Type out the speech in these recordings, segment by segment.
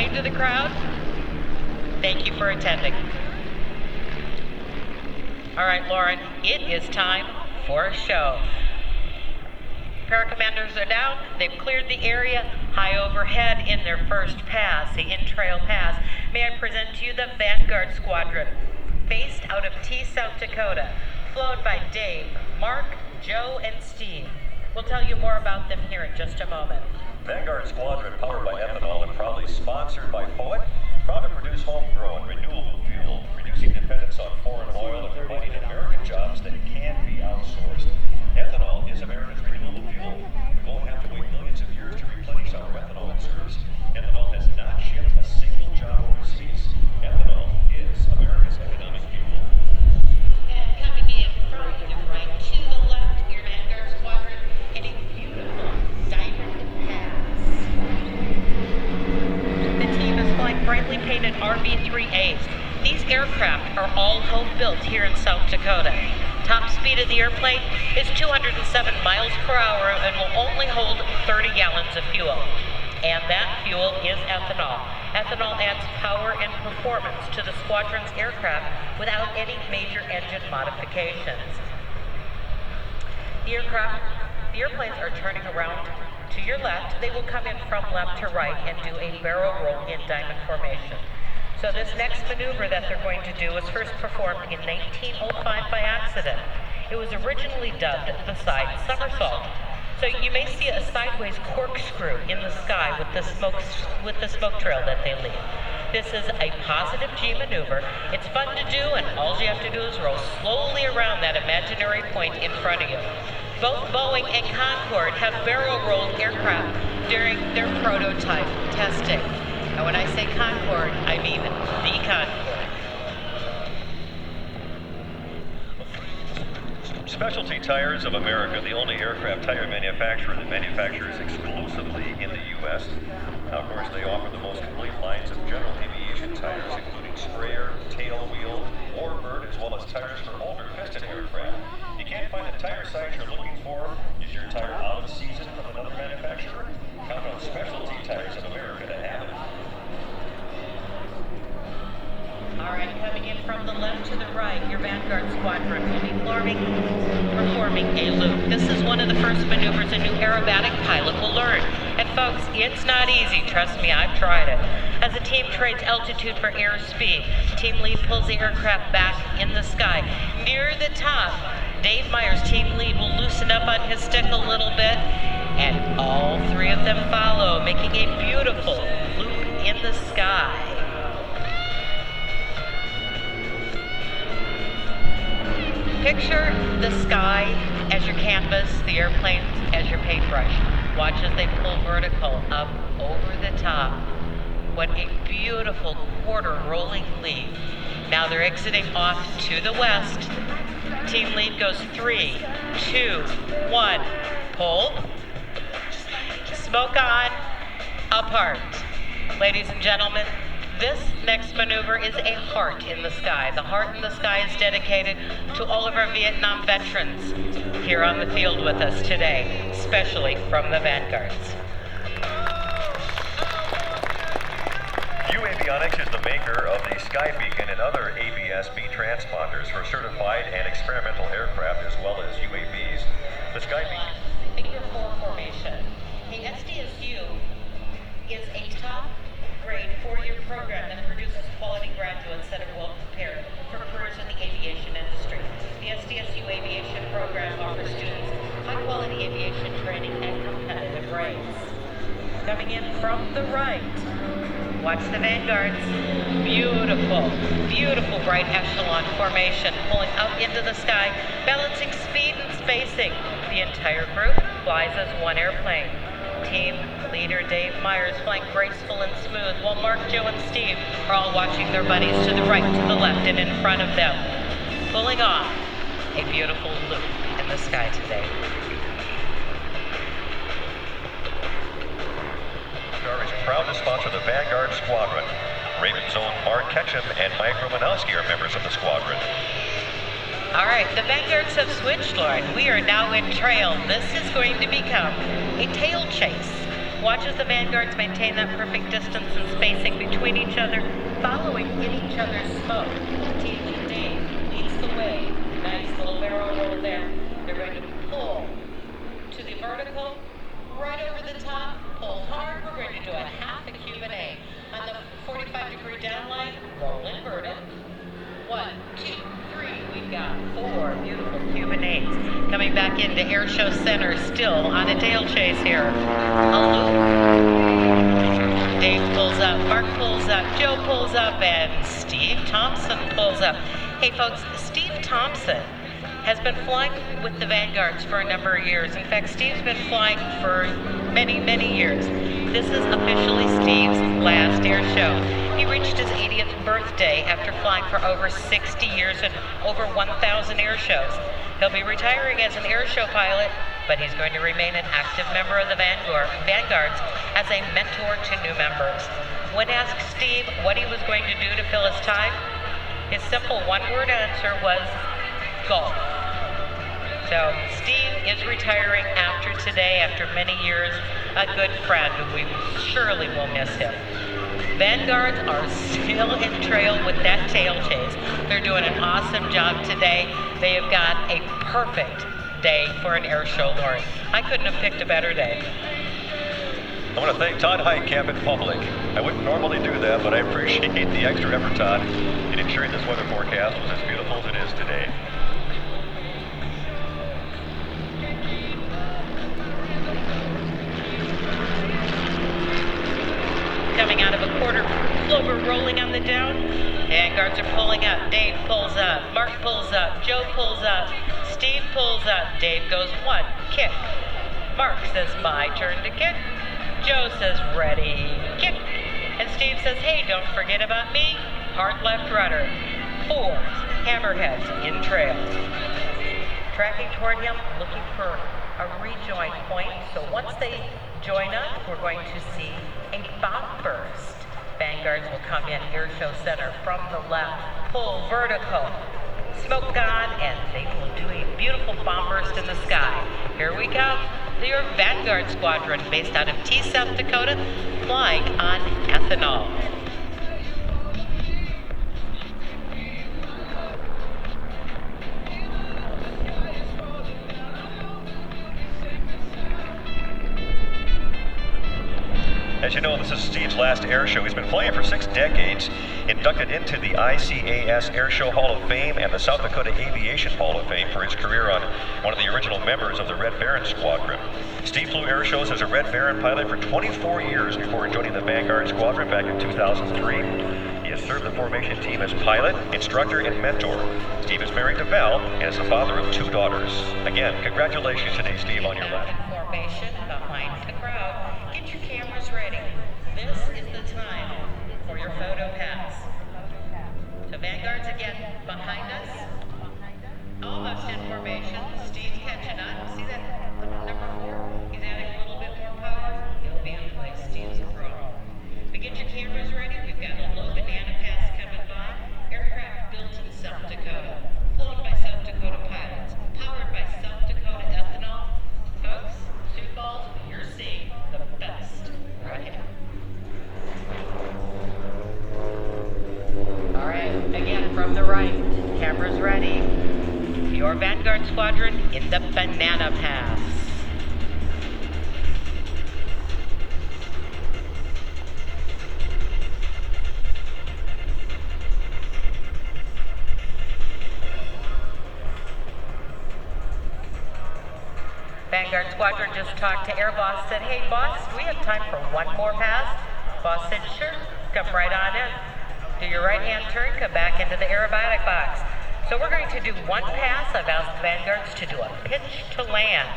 wave to the crowd. Thank you for attending. All right, Lauren, it is time for a show. Paracommanders are down. They've cleared the area. High overhead in their first pass, the in-trail pass. May I present to you the Vanguard Squadron, based out of T, South Dakota, flown by Dave, Mark, Joe, and Steve. We'll tell you more about them here in just a moment. Vanguard Squadron, powered by ethanol and proudly sponsored by Poet, proud to produce homegrown, renewable fuel, reducing dependence on foreign oil and providing American jobs that can't be outsourced. Ethanol is America's renewable fuel. We won't have to wait millions of years to replenish our ethanol reserves. Ethanol has not shipped a single job overseas. Ethanol is America's economic fuel. And coming in from the right to the left, your Vanguard Squadron in a beautiful diamond pass. The team is flying brightly painted RB-3As. These aircraft are all home-built here in South Dakota. Top speed of the airplane is 207 miles per hour and will only hold 30 gallons of fuel. And that fuel is ethanol. Ethanol adds power and performance to the squadron's aircraft without any major engine modifications. The airplanes are turning around to your left. They will come in from left to right and do a barrel roll in diamond formation. So this next maneuver that they're going to do was first performed in 1905 by accident. It was originally dubbed the side somersault. So you may see a sideways corkscrew in the sky with the smoke trail that they leave. This is a positive G maneuver. It's fun to do, and all you have to do is roll slowly around that imaginary point in front of you. Both Boeing and Concorde have barrel-rolled aircraft during their prototype testing. And when I say Concorde, I mean the Concorde. Specialty Tires of America, the only aircraft tire manufacturer that manufactures exclusively in the U.S. Now, of course, they offer the most complete lines of general aviation tires, including sprayer, tail wheel, warbird, as well as tires for older piston aircraft. You can't find the tire size you're looking for. Is your tire out of season from another manufacturer? Count on Specialty Tires of America to have it. All right, coming in from the left to the right, your Vanguard Squadron will be performing a loop. This is one of the first maneuvers a new aerobatic pilot will learn. And folks, it's not easy. Trust me, I've tried it. As the team trades altitude for airspeed, team lead pulls the aircraft back in the sky. Near the top, Dave Myers, team lead, will loosen up on his stick a little bit, and all three of them follow, making a beautiful loop in the sky. Picture the sky as your canvas, the airplanes as your paintbrush. Watch as they pull vertical up over the top. What a beautiful quarter rolling lead. Now they're exiting off to the west. Team lead goes 3, 2, 1. Pull. Smoke on. Apart. Ladies and gentlemen, this next maneuver is a heart in the sky. The heart in the sky is dedicated to all of our Vietnam veterans here on the field with us today, especially from the Vanguards. Avionics is the maker of the Sky Beacon and other ABS-B transponders for certified and experimental aircraft as well as UAVs. The Sky Beacon. Figure 4 formation. The SDSU is a top-grade 4-year program that produces quality graduates that are well prepared for careers in the aviation industry. The SDSU aviation program offers students high-quality aviation training at competitive rates. Coming in from the right, watch the Vanguards. Beautiful, beautiful bright echelon formation, pulling up into the sky, balancing speed and spacing. The entire group flies as one airplane. Team leader Dave Myers flying graceful and smooth, while Mark, Joe, and Steve are all watching their buddies to the right, to the left, and in front of them, pulling off a beautiful loop in the sky today. Star is proud to sponsor the Vanguard Squadron. Raven's own Mark Ketchum and Mike Romanowski are members of the squadron. All right, the Vanguards have switched, Lauren. We are now in trail. This is going to become a tail chase. Watch as the Vanguards maintain that perfect distance and spacing between each other, following in each other's smoke. Team Dave leads the way. Nice little barrel roll there. They're going to pull to the vertical, right over the top, pull hard. We're going to do a half a Cuban A. On the 45-degree downline, roll inverted. 1, 2, 3. We've got 4 beautiful Cuban A's. Coming back into Airshow Center, still on a tail chase here. A loop. Dave pulls up, Mark pulls up, Joe pulls up, and Steve Thompson pulls up. Hey folks, Steve Thompson has been flying with the Vanguards for a number of years. In fact, Steve's been flying for many, many years. This is officially Steve's last air show. He reached his 80th birthday after flying for over 60 years and over 1,000 air shows. He'll be retiring as an air show pilot, but he's going to remain an active member of the Vanguards as a mentor to new members. When asked Steve what he was going to do to fill his time, his simple one-word answer was golf. So Steve is retiring after today, after many years, a good friend. We surely will miss him. Vanguards are still in trail with that tail chase. They're doing an awesome job today. They have got a perfect day for an air show, Lori. I couldn't have picked a better day. I want to thank Todd Heitkamp in public. I wouldn't normally do that, but I appreciate the extra effort, Todd, in ensuring this weather forecast was as beautiful as it is today. Coming out of a quarter clover, rolling on the down. Vanguards are pulling up. Dave pulls up. Mark pulls up. Joe pulls up. Steve pulls up. Dave goes 1, kick. Mark says, my turn to kick. Joe says, ready, kick. And Steve says, hey, don't forget about me. Hard left rudder. 4 hammerheads in trail. Tracking toward him, looking for a rejoin point. So once they join up, we're going to see a bomb burst. Vanguards will come in Airshow Center from the left, pull vertical, smoke on, and they will do a beautiful bomb burst in the sky. Here we come. Your Vanguard Squadron, based out of T, South Dakota, flying on ethanol. As you know, this is Steve's last air show. He's been flying for 6 decades, inducted into the ICAS Air Show Hall of Fame and the South Dakota Aviation Hall of Fame for his career on one of the original members of the Red Baron Squadron. Steve flew air shows as a Red Baron pilot for 24 years before joining the Vanguard Squadron back in 2003. He has served the formation team as pilot, instructor, and mentor. Steve is married to Val and is the father of 2 daughters. Again, congratulations today, Steve, on your left. Formation behind the crowd. Get your cameras ready. This is the time for your photo pass. So Vanguards again behind us. Almost in formation. Steve's catching up. See that number 4? He's adding a little bit more power. He'll be in place. Steve's a pro. But get your cameras ready. We've got a low banana pass coming by. Aircraft built in South Dakota. Flown by South Dakota pilots. Powered by South Dakota ethanol. Folks, Sioux Falls, you're seeing the best right here. All right, again from the right, cameras ready. Your Vanguard Squadron in the banana pass. Vanguard Squadron just talked to Air Boss, said, hey boss, do we have time for one more pass? Boss said, sure, come right on in. Do your right-hand turn, come back into the aerobatic box. So we're going to do one pass. I've asked the Vanguards to do a pitch to land.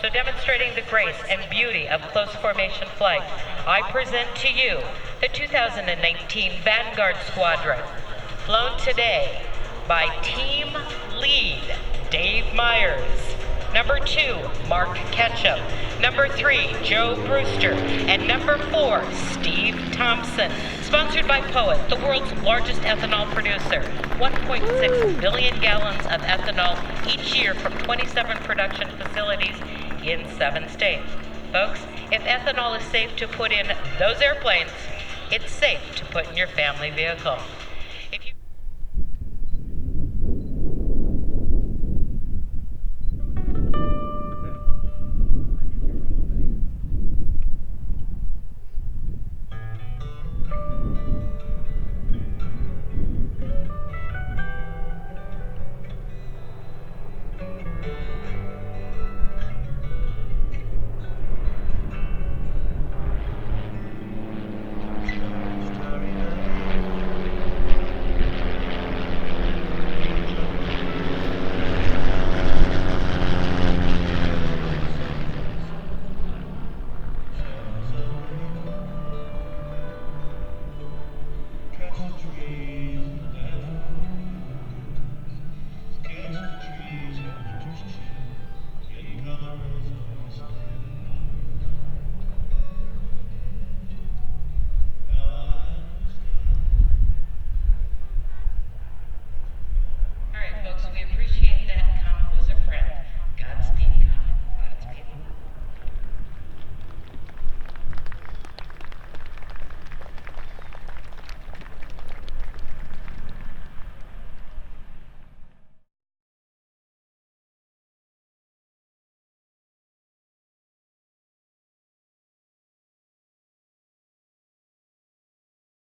So demonstrating the grace and beauty of close formation flight, I present to you the 2019 Vanguard Squadron, flown today by Team Lead Dave Myers, number 2, Mark Ketchum, number 3, Joe Brewster, and number 4, Steve Thompson. Sponsored by Poet, the world's largest ethanol producer. 1.6 billion gallons of ethanol each year from 27 production facilities in 7 states. Folks, If ethanol is safe to put in those airplanes, it's safe to put in your family vehicle.